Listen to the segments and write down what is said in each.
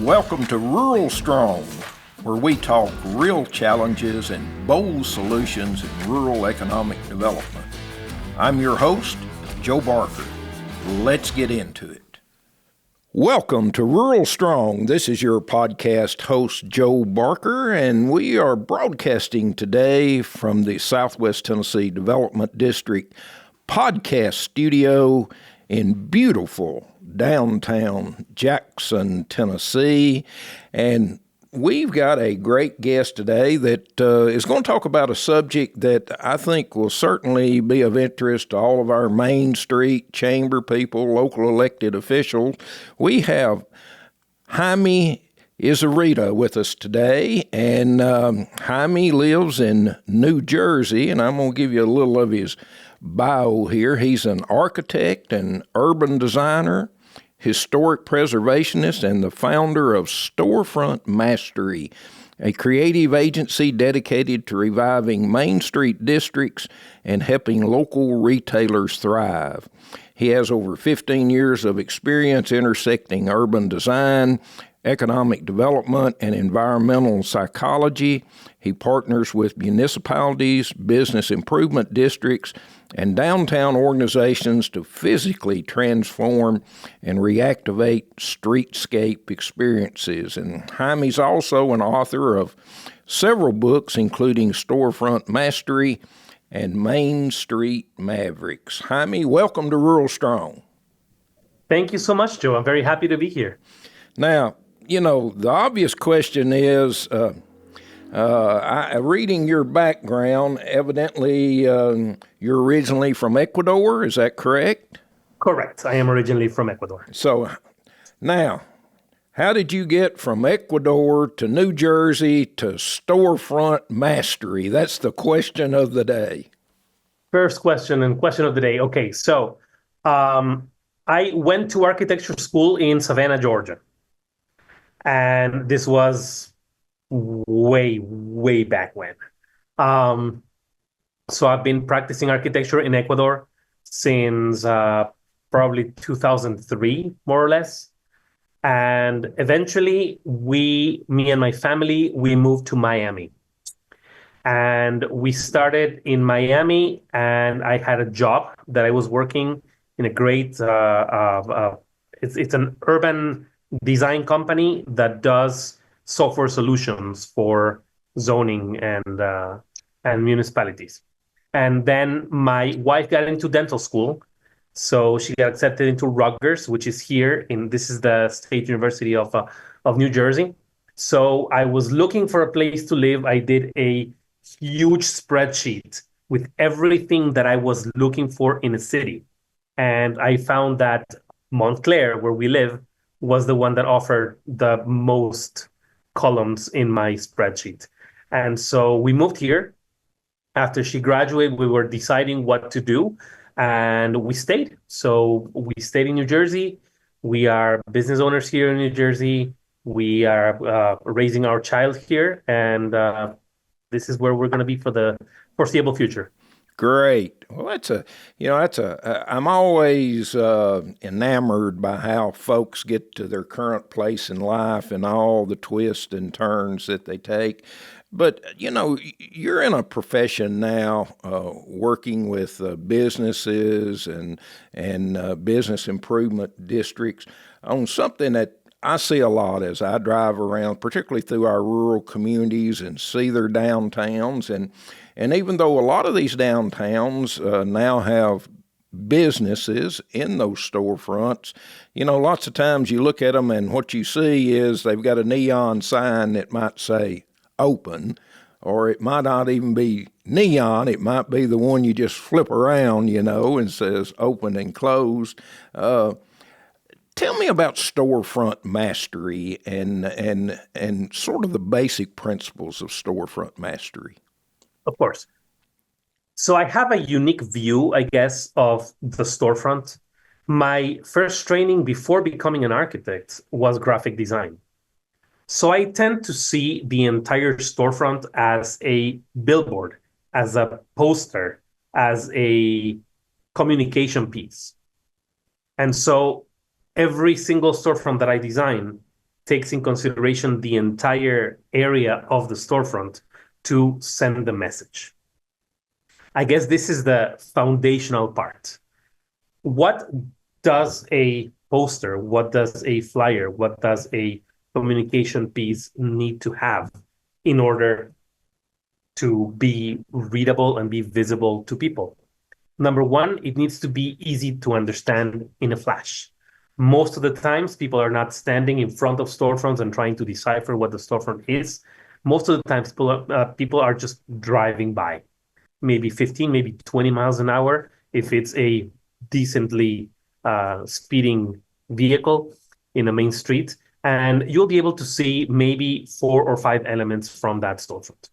Welcome to RuralStrong, where we talk real challenges and bold solutions in rural economic development. I'm your host, Joe Barker. Let's get into it. Welcome to RuralStrong. This is your podcast host, Joe Barker, and we are broadcasting today from the Southwest Tennessee Development District podcast studio in beautiful downtown Jackson, Tennessee. And we've got a great guest today that is going to talk about a subject that I think will certainly be of interest to all of our Main Street chamber people, local elected officials. We have Jaime Izurieta with us today, and Jaime lives in New Jersey, and I'm going to give you a little of his bio here. He's an architect and urban designer, historic preservationist, and the founder of Storefront Mastery, a creative agency dedicated to reviving Main Street districts and helping local retailers thrive. He has over 15 years of experience intersecting urban design, economic development, and environmental psychology. He partners with municipalities, business improvement districts, and downtown organizations to physically transform and reactivate streetscape experiences. And Jaime's also an author of several books, including Storefront Mastery and Main Street Mavericks. Jaime, welcome to RuralStrong. Thank you so much, Joe. I'm very happy to be here. Now, you know, the obvious question is, reading your background, evidently you're originally from Ecuador, is that correct? Correct. I am originally from Ecuador. So now, how did you get from Ecuador to New Jersey to Storefront Mastery? That's the question of the day. First question and question of the day. Okay, so I went to architecture school in Savannah, Georgia. And this was way back when. So I've been practicing architecture in Ecuador since probably 2003, more or less. And eventually me and my family, we moved to Miami. And we started in Miami, and I had a job that I was working in a great, it's an urban design company that does software solutions for zoning and municipalities. And then my wife got into dental school, so she got accepted into Rutgers, which is here this is the State University of New Jersey. So I was looking for a place to live. I did a huge spreadsheet with everything that I was looking for in a city, and I found that Montclair, where we live, was the one that offered the most columns in my spreadsheet. And so we moved here. After she graduated, we were deciding what to do, and we stayed. So we stayed in New Jersey. We are business owners here in New Jersey. We are raising our child here, and this is where we're going to be for the foreseeable future. Great. Well, I'm always enamored by how folks get to their current place in life and all the twists and turns that they take. But, you know, you're in a profession now working with businesses and business improvement districts on something that I see a lot as I drive around, particularly through our rural communities, and see their downtowns. And even though a lot of these downtowns now have businesses in those storefronts, you know, lots of times you look at them and what you see is they've got a neon sign that might say open, or it might not even be neon. It might be the one you just flip around, you know, and says open and closed. Tell me about Storefront Mastery and sort of the basic principles of Storefront Mastery. Of course. So I have a unique view, I guess, of the storefront. My first training before becoming an architect was graphic design. So I tend to see the entire storefront as a billboard, as a poster, as a communication piece. And so every single storefront that I design takes in consideration the entire area of the storefront to send the message. I guess this is the foundational part. What does a poster, what does a flyer, what does a communication piece need to have in order to be readable and be visible to people? Number one, it needs to be easy to understand in a flash. Most of the times, people are not standing in front of storefronts and trying to decipher what the storefront is. Most of the times, people are just driving by, maybe 15, maybe 20 miles an hour, if it's a decently speeding vehicle in a main street. And you'll be able to see maybe 4 or 5 elements from that storefront.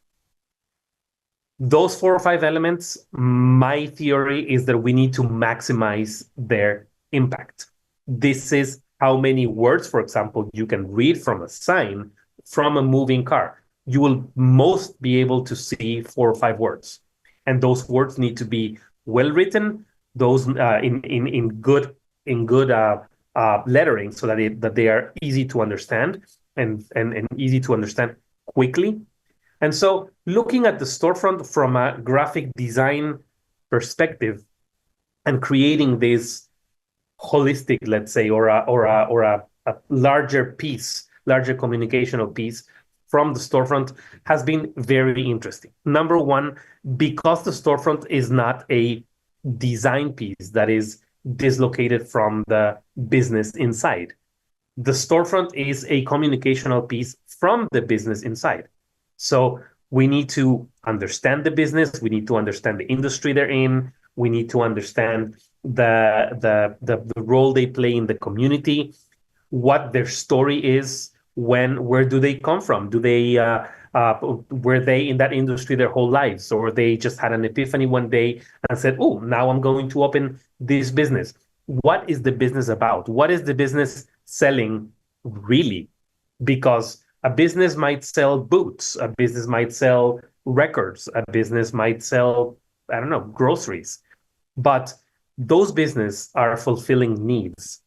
Those 4 or 5 elements, my theory is that we need to maximize their impact. This is how many words, for example, you can read from a sign from a moving car. You will most be able to see 4 or 5 words. And those words need to be well written, those in good lettering, so that they are easy to understand and easy to understand quickly. And so looking at the storefront from a graphic design perspective and creating this holistic, let's say, or a larger piece, larger communicational piece from the storefront has been very interesting. Number one, because the storefront is not a design piece that is dislocated from the business inside. The storefront is a communicational piece from the business inside. So we need to understand the business. We need to understand the industry they're in. We need to understand the role they play in the community, what their story is, where do they come from? Do they were they in that industry their whole lives, or they just had an epiphany one day and said, "Oh, now I'm going to open this business." What is the business about? What is the business selling really? Because a business might sell boots, a business might sell records, a business might sell, I don't know, groceries. But those businesses are fulfilling needs.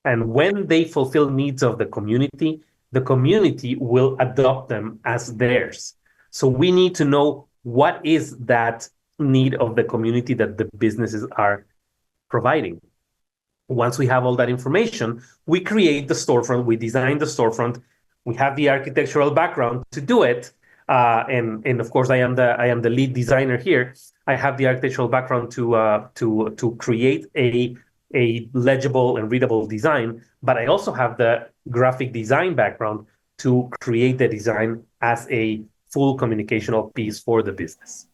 And when they fulfill needs of the community will adopt them as theirs. So we need to know what is that need of the community that the businesses are providing. Once we have all that information, we create the storefront, we design the storefront, we have the architectural background to do it. And of course, I am the lead designer here. I have the architectural background to create a legible and readable design, but I also have the graphic design background to create the design as a full communicational piece for the business.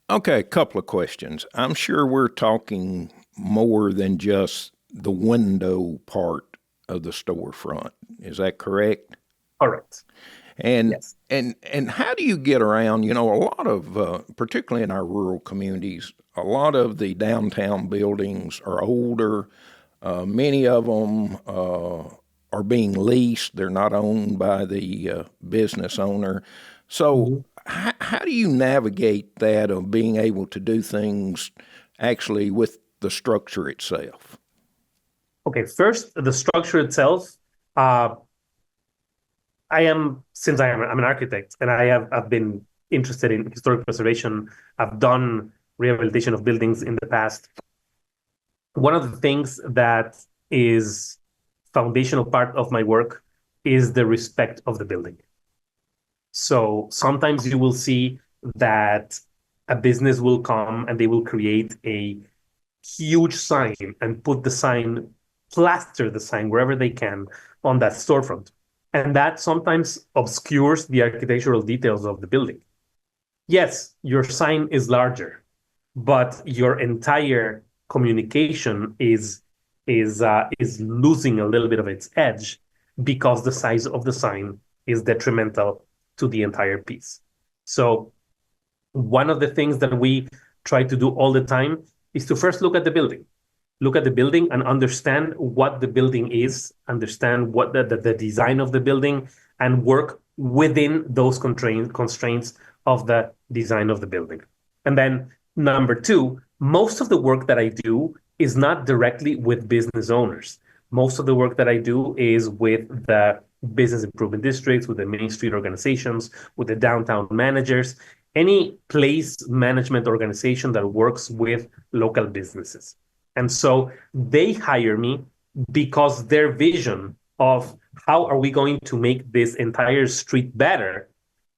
Okay, a couple of questions. I'm sure we're talking more than just the window part of the storefront. Is that correct? Correct. And yes. and how do you get around? A lot of, particularly in our rural communities, a lot of the downtown buildings are older. Many of them are being leased. They're not owned by the business owner. So how do you navigate that of being able to do things actually with the structure itself? Okay, first, the structure itself. I'm an architect, and I've been interested in historic preservation. I've done rehabilitation of buildings in the past. One of the things that is foundational part of my work is the respect of the building. So sometimes you will see that a business will come and they will create a huge sign and plaster the sign wherever they can on that storefront. And that sometimes obscures the architectural details of the building. Yes, your sign is larger, but your entire communication is losing a little bit of its edge because the size of the sign is detrimental to the entire piece. So one of the things that we try to do all the time is to first look at the building. Look at the building and understand what the building is, understand what the design of the building, and work within those constraints of the design of the building. And then number two, most of the work that I do is not directly with business owners. Most of the work that I do is with the business improvement districts, with the main street organizations, with the downtown managers, any place management organization that works with local businesses. And so they hire me because their vision of how are we going to make this entire street better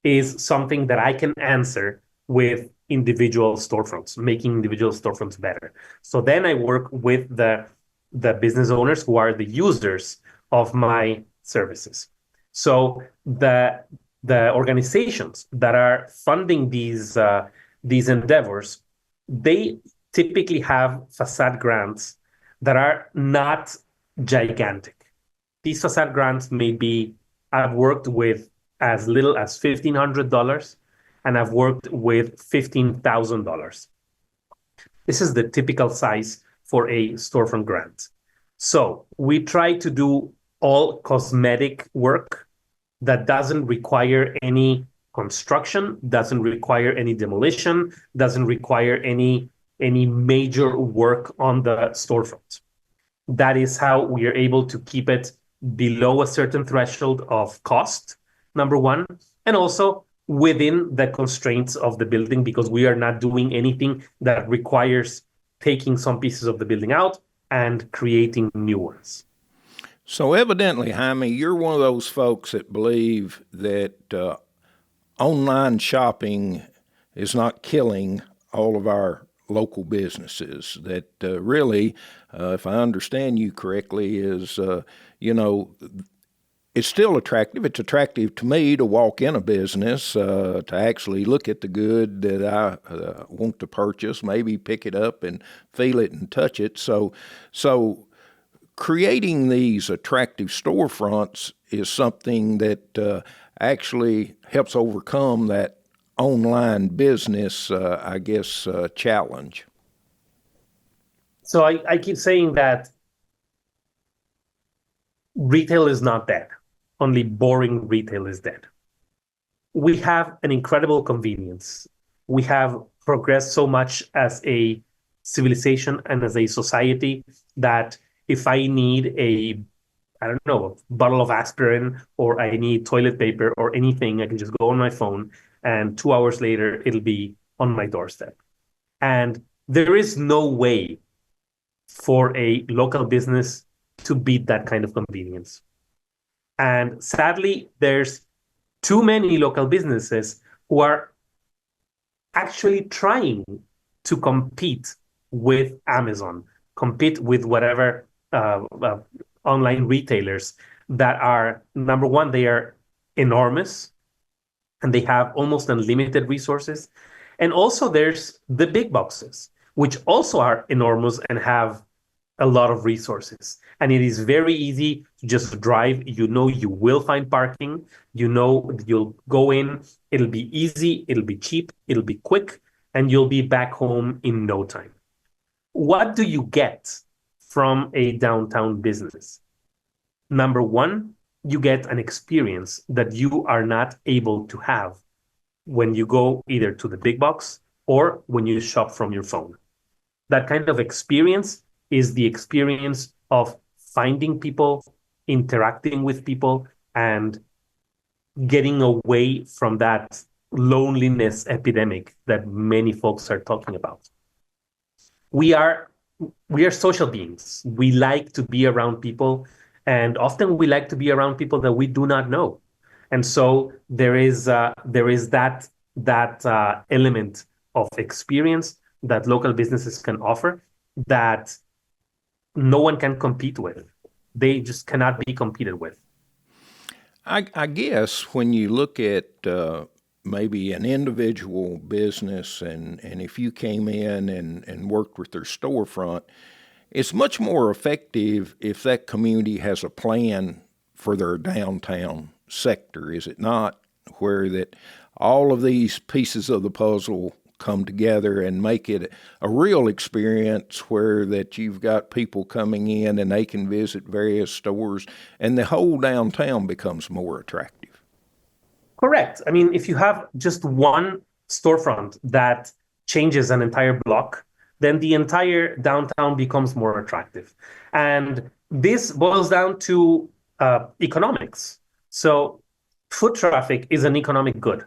is something that I can answer with individual storefronts, making individual storefronts better. So then I work with the business owners who are the users of my services. So the organizations that are funding these endeavors, they typically have facade grants that are not gigantic. These facade grants may be, I've worked with as little as $1,500, and I've worked with $15,000. This is the typical size for a storefront grant. So we try to do all cosmetic work that doesn't require any construction, doesn't require any demolition, doesn't require any major work on the storefront. That is how we are able to keep it below a certain threshold of cost, number one, and also within the constraints of the building, because we are not doing anything that requires taking some pieces of the building out and creating new ones. So evidently, Jaime, you're one of those folks that believe that online shopping is not killing all of our local businesses. That really, if I understand you correctly, is, it's still attractive. It's attractive to me to walk in a business, to actually look at the good that I want to purchase, maybe pick it up and feel it and touch it. So creating these attractive storefronts is something that actually helps overcome that online business, challenge. So I keep saying that retail is not dead. Only boring retail is dead. We have an incredible convenience. We have progressed so much as a civilization and as a society that if I need a bottle of aspirin, or I need toilet paper or anything, I can just go on my phone and 2 hours later, it'll be on my doorstep. And there is no way for a local business to beat that kind of convenience. And sadly, there's too many local businesses who are actually trying to compete with Amazon, compete with whatever online retailers that are, number one, they are enormous and they have almost unlimited resources. And also there's the big boxes, which also are enormous and have a lot of resources. And it is very easy to just drive. You know you will find parking. You know you'll go in. It'll be easy. It'll be cheap. It'll be quick. And you'll be back home in no time. What do you get from a downtown business? Number one, you get an experience that you are not able to have when you go either to the big box or when you shop from your phone. That kind of experience is the experience of finding people, interacting with people, and getting away from that loneliness epidemic that many folks are talking about. We are social beings. We like to be around people, and often we like to be around people that we do not know. And so there is that element of experience that local businesses can offer that no one can compete with. They just cannot be competed with. I guess when you look at maybe an individual business and if you came in and worked with their storefront, it's much more effective if that community has a plan for their downtown sector, is it not? Where that all of these pieces of the puzzle come together and make it a real experience where that you've got people coming in and they can visit various stores and the whole downtown becomes more attractive. Correct. I mean, if you have just one storefront that changes an entire block, then the entire downtown becomes more attractive. And this boils down to economics. So foot traffic is an economic good.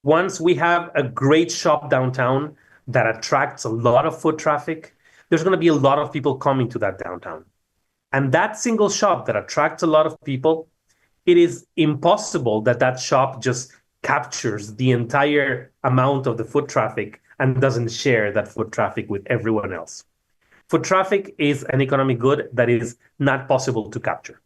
Once we have a great shop downtown that attracts a lot of foot traffic, there's going to be a lot of people coming to that downtown. And that single shop that attracts a lot of people, it is impossible that that shop just captures the entire amount of the foot traffic and doesn't share that foot traffic with everyone else. Foot traffic is an economic good that is not possible to capture.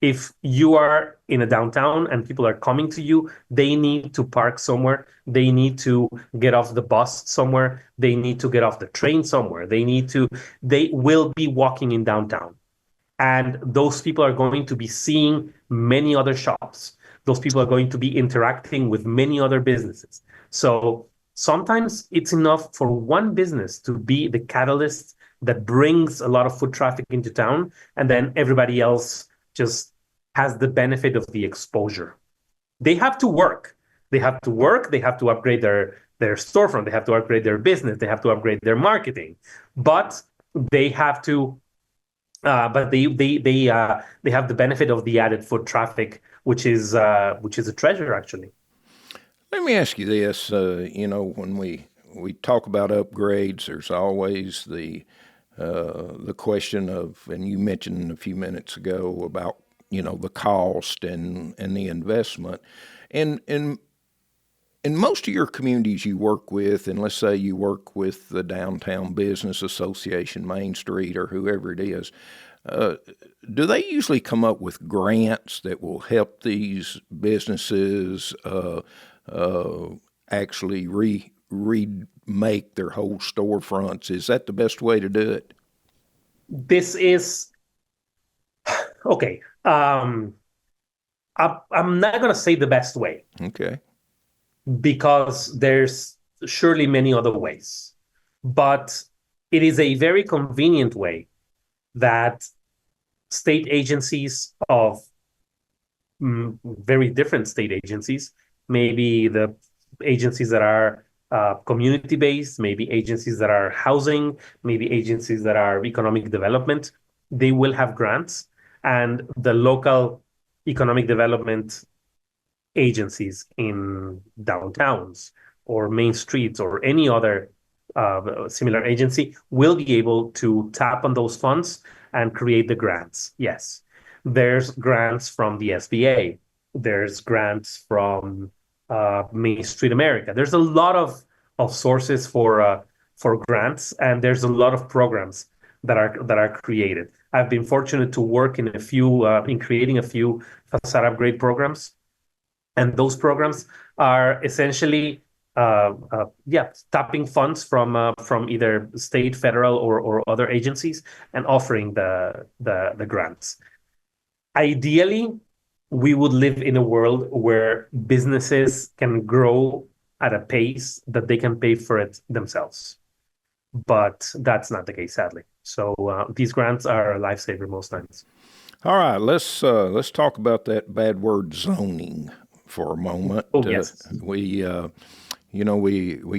If you are in a downtown and people are coming to you, they need to park somewhere. They need to get off the bus somewhere. They need to get off the train somewhere. They will be walking in downtown. And those people are going to be seeing many other shops. Those people are going to be interacting with many other businesses. So sometimes it's enough for one business to be the catalyst that brings a lot of foot traffic into town, and then everybody else just has the benefit of the exposure. They have to work. They have to upgrade their storefront. They have to upgrade their business. They have to upgrade their marketing. But they have to they have the benefit of the added foot traffic, which is a treasure, actually. Let me ask you this: when we talk about upgrades, there's always the question of, and you mentioned a few minutes ago about the cost and the investment, and in most of your communities you work with, and let's say you work with the Downtown Business Association, Main Street, or whoever it is, do they usually come up with grants that will help these businesses actually remake their whole storefronts? Is that the best way to do it? This is okay. I'm not going to say the best way. Okay. Because there's surely many other ways. But it is a very convenient way that state agencies of very different state agencies, maybe the agencies that are community-based, maybe agencies that are housing, maybe agencies that are economic development, they will have grants, and the local economic development agencies in downtowns or main streets or any other similar agency will be able to tap on those funds and create the grants. Yes, there's grants from the SBA. There's grants from Main Street America. There's a lot of sources for grants, and there's a lot of programs that are created. I've been fortunate to work in creating a few facade upgrade programs. And those programs are essentially, tapping funds from either state, federal, or other agencies and offering the grants. Ideally, we would live in a world where businesses can grow at a pace that they can pay for it themselves. But that's not the case, sadly. So these grants are a lifesaver most times. All right, let's talk about that bad word, zoning, for a moment. Oh, yes. We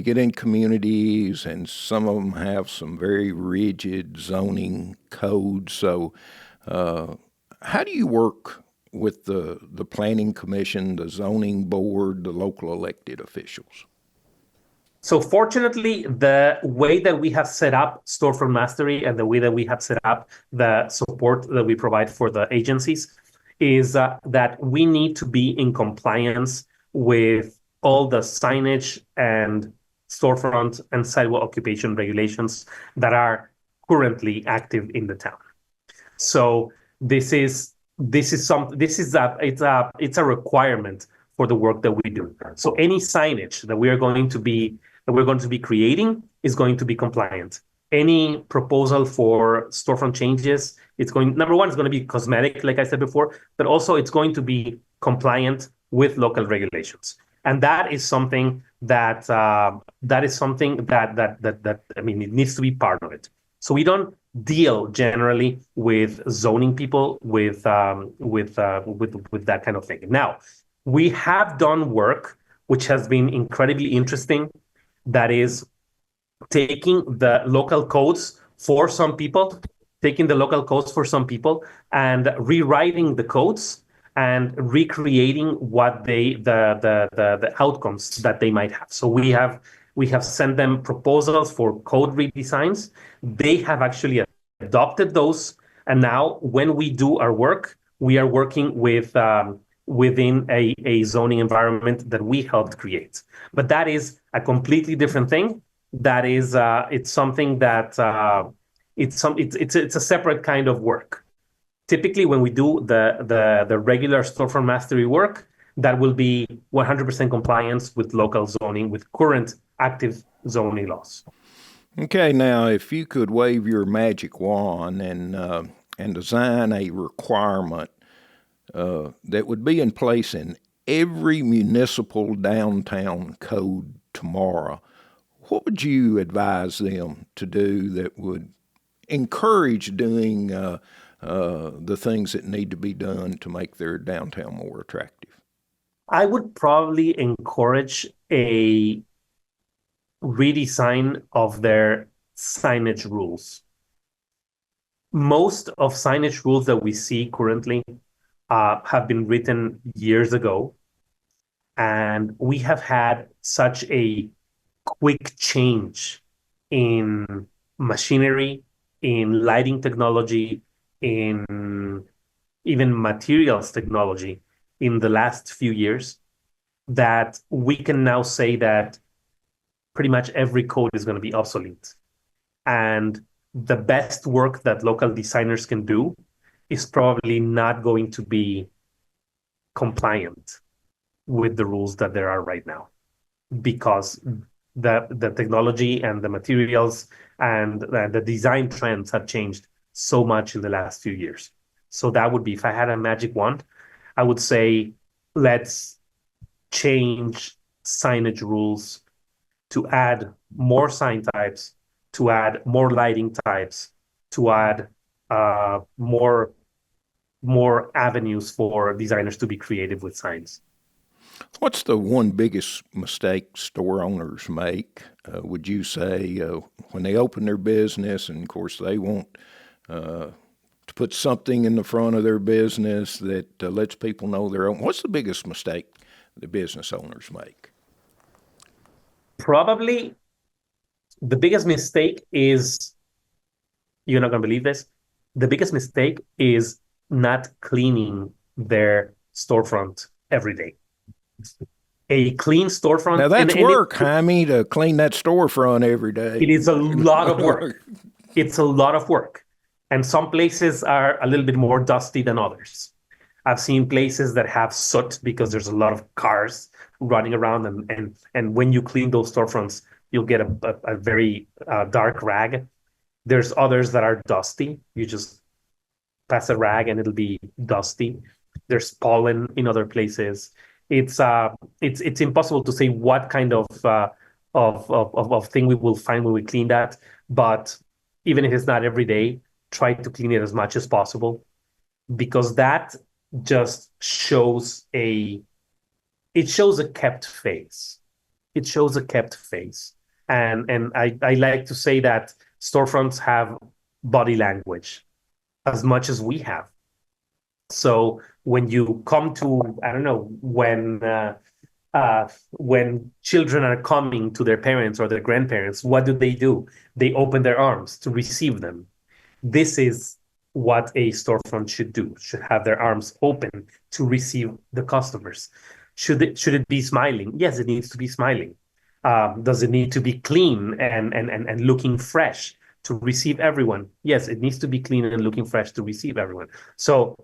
get in communities, and some of them have some very rigid zoning codes. So how do you work with the planning commission, the zoning board, the local elected officials? So fortunately, the way that we have set up Storefront Mastery and the way that we have set up the support that we provide for the agencies is that we need to be in compliance with all the signage and storefront and sidewalk occupation regulations that are currently active in the town. So it's a requirement for the work that we do. So any signage that we're going to be creating is going to be compliant. Any proposal for storefront changes, number one, it's going to be cosmetic, like I said before, but also it's going to be compliant with local regulations. And that is something that it needs to be part of it. So we don't deal generally with zoning people with that kind of thing. Now, we have done work which has been incredibly interesting, that is taking the local codes for some people taking the local codes for some people and rewriting the codes and recreating what the outcomes that they might have. So we have sent them proposals for code redesigns. They have actually adopted those, and now when we do our work, we are working with within a zoning environment that we helped create. But that is a completely different thing. That is it's something that it's a separate kind of work. Typically, when we do the regular storefront mastery work, that will be 100% compliance with local zoning, with current active zoning laws. Okay, now if you could wave your magic wand and design a requirement that would be in place in every municipal downtown code tomorrow, what would you advise them to do that would encourage doing the things that need to be done to make their downtown more attractive? I would probably encourage a redesign of their signage rules. Most of signage rules that we see currently have been written years ago, and we have had such a quick change in machinery, in lighting technology, in even materials technology in the last few years, that we can now say that pretty much every code is going to be obsolete. And the best work that local designers can do is probably not going to be compliant with the rules that there are right now, because the technology and the materials and the design trends have changed so much in the last few years. So that would be, if I had a magic wand, I would say, let's change signage rules to add more sign types, to add more lighting types, to add more avenues for designers to be creative with signs. What's the one biggest mistake store owners make, would you say, when they open their business? And of course, they want to put something in the front of their business that lets people know they're open. What's the biggest mistake the business owners make? Probably the biggest mistake is, you're not going to believe this, the biggest mistake is not cleaning their storefront every day. A clean storefront. Now that's work, Jaime, to clean that storefront every day. It is a lot of work. It's a lot of work. And some places are a little bit more dusty than others. I've seen places that have soot because there's a lot of cars running around, and when you clean those storefronts, you'll get a very dark rag. There's others that are dusty. You just pass a rag and it'll be dusty. There's pollen in other places. It's impossible to say what kind of thing we will find when we clean that. But even if it's not every day, try to clean it as much as possible, because that just shows a kept face. It shows a kept face. And I like to say that storefronts have body language as much as we have. So when you come to, I don't know, when children are coming to their parents or their grandparents, what do? They open their arms to receive them. This is what a storefront should do, should have their arms open to receive the customers. Should it be smiling? Yes, it needs to be smiling. Does it need to be clean and looking fresh to receive everyone? Yes, it needs to be clean and looking fresh to receive everyone. So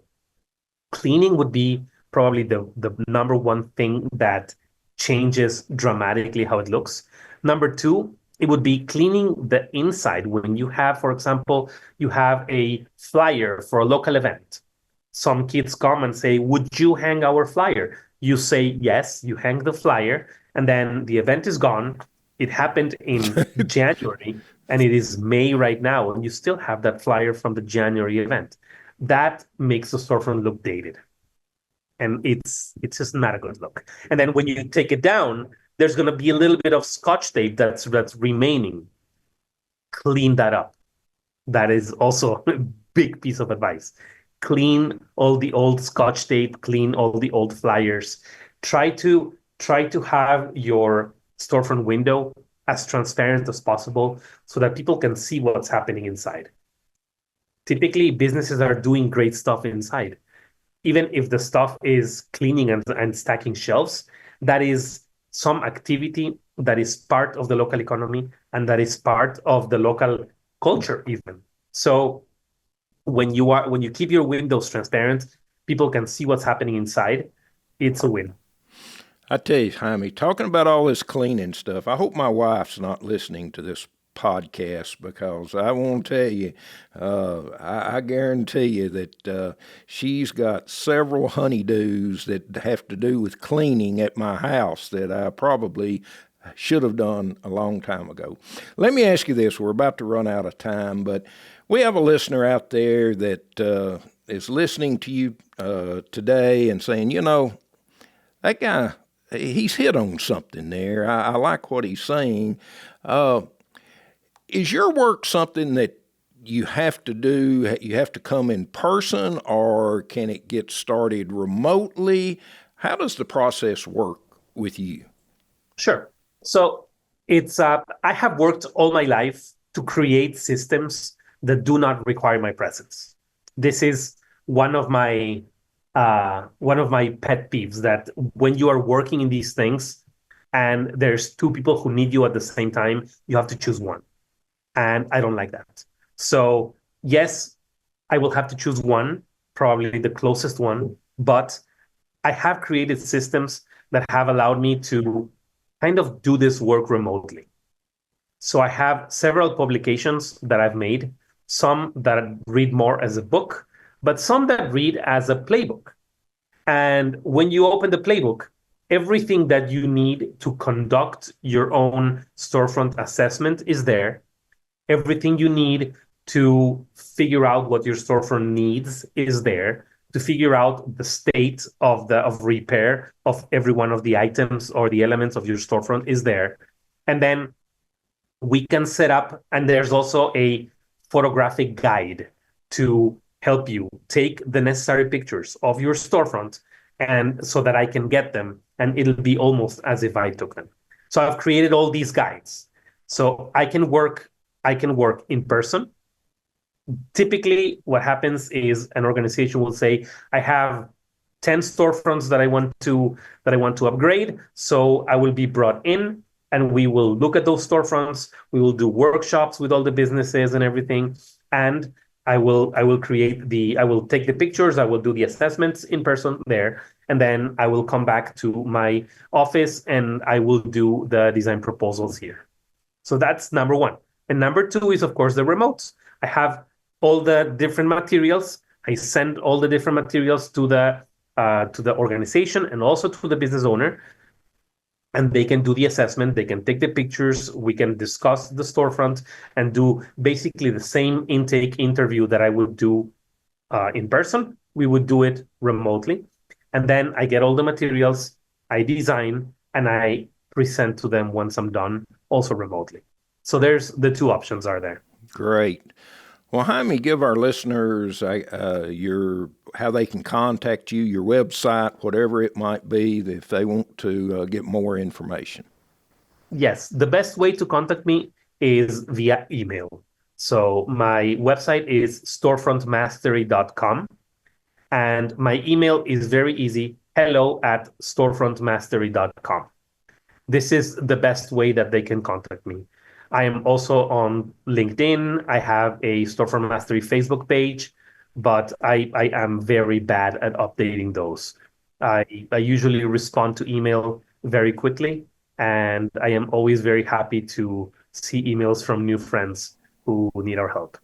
cleaning would be probably the number one thing that changes dramatically how it looks. Number two, it would be cleaning the inside. When you have, for example, you have a flyer for a local event. Some kids come and say, would you hang our flyer? You say, yes, you hang the flyer, and then the event is gone. It happened in January, and it is May right now, and you still have that flyer from the January event. That makes the storefront look dated. And it's just not a good look. And then when you take it down, there's going to be a little bit of Scotch tape that's remaining. Clean that up. That is also a big piece of advice. Clean all the old Scotch tape, clean all the old flyers. Try to have your storefront window as transparent as possible so that people can see what's happening inside. Typically, businesses are doing great stuff inside. Even if the stuff is cleaning and stacking shelves, that is some activity that is part of the local economy and that is part of the local culture even. So when you keep your windows transparent, people can see what's happening inside. It's a win. I tell you, Jaime, talking about all this cleaning stuff, I hope my wife's not listening to this podcast because I want to tell you, I guarantee you that she's got several honeydews that have to do with cleaning at my house that I probably should have done a long time ago. Let me ask you this. We're about to run out of time, but we have a listener out there that is listening to you today and saying, that guy, he's hit on something there. I like what he's saying. Is your work something that you have to do, you have to come in person, or can it get started remotely? How does the process work with you? Sure. So it's I have worked all my life to create systems that do not require my presence. This is one of my pet peeves, that when you are working in these things and there's two people who need you at the same time, you have to choose one. And I don't like that. So yes, I will have to choose one, probably the closest one, but I have created systems that have allowed me to kind of do this work remotely. So I have several publications that I've made, some that read more as a book, but some that read as a playbook. And when you open the playbook, everything that you need to conduct your own storefront assessment is there. Everything you need to figure out what your storefront needs is there, to figure out the state of repair of every one of the items or the elements of your storefront is there. And then we can set up, and there's also a photographic guide to help you take the necessary pictures of your storefront, and so that I can get them and it'll be almost as if I took them. So I've created all these guides. So I can work in person. Typically, what happens is an organization will say, I have 10 storefronts that I want to upgrade. So I will be brought in and we will look at those storefronts. We will do workshops with all the businesses and everything. And I will take the pictures. I will do the assessments in person there. And then I will come back to my office and I will do the design proposals here. So that's number one. And number two is, of course, the remotes. I have all the different materials. I send all the different materials to the organization and also to the business owner. And they can do the assessment. They can take the pictures. We can discuss the storefront and do basically the same intake interview that I would do in person. We would do it remotely. And then I get all the materials, I design, and I present to them once I'm done, also remotely. So there's the two options are there. Great. Well, Jaime, give our listeners how they can contact you, your website, whatever it might be, if they want to get more information. Yes, the best way to contact me is via email. So my website is storefrontmastery.com, and my email is very easy, hello@storefrontmastery.com. This is the best way that they can contact me. I am also on LinkedIn. I have a Storefront Mastery Facebook page, but I am very bad at updating those. I usually respond to email very quickly, and I am always very happy to see emails from new friends who need our help.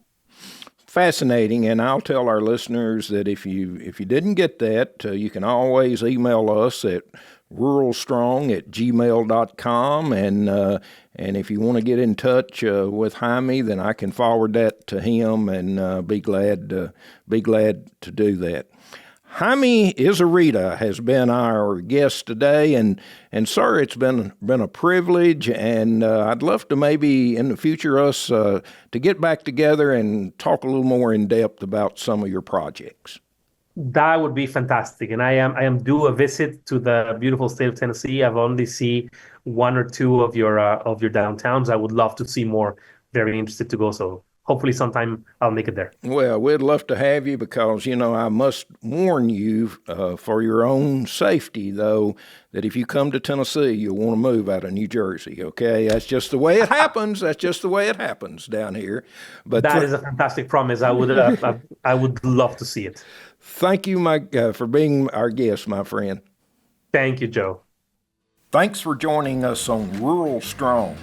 Fascinating, and I'll tell our listeners that if you didn't get that, you can always email us at RuralStrong@gmail.com, and if you want to get in touch with Jaime, then I can forward that to him and be glad to do that. Jaime Izurieta has been our guest today, and sir, it's been a privilege, and I'd love to maybe in the future us to get back together and talk a little more in depth about some of your projects. That would be fantastic, and I am due a visit to the beautiful state of Tennessee. I've only seen one or two of your downtowns. I would love to see more. Very interested to go. So hopefully sometime I'll make it there. Well, we'd love to have you because, I must warn you for your own safety, though, that if you come to Tennessee, you'll want to move out of New Jersey, okay? That's just the way it happens. That's just the way it happens down here. But that is a fantastic promise. I would love to see it. Thank you for being our guest, my friend. Thank you, Joe. Thanks for joining us on Rural Strong.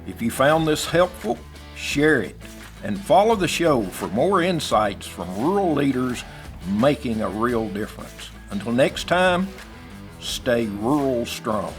If you found this helpful, share it. And follow the show for more insights from rural leaders making a real difference. Until next time, stay rural strong.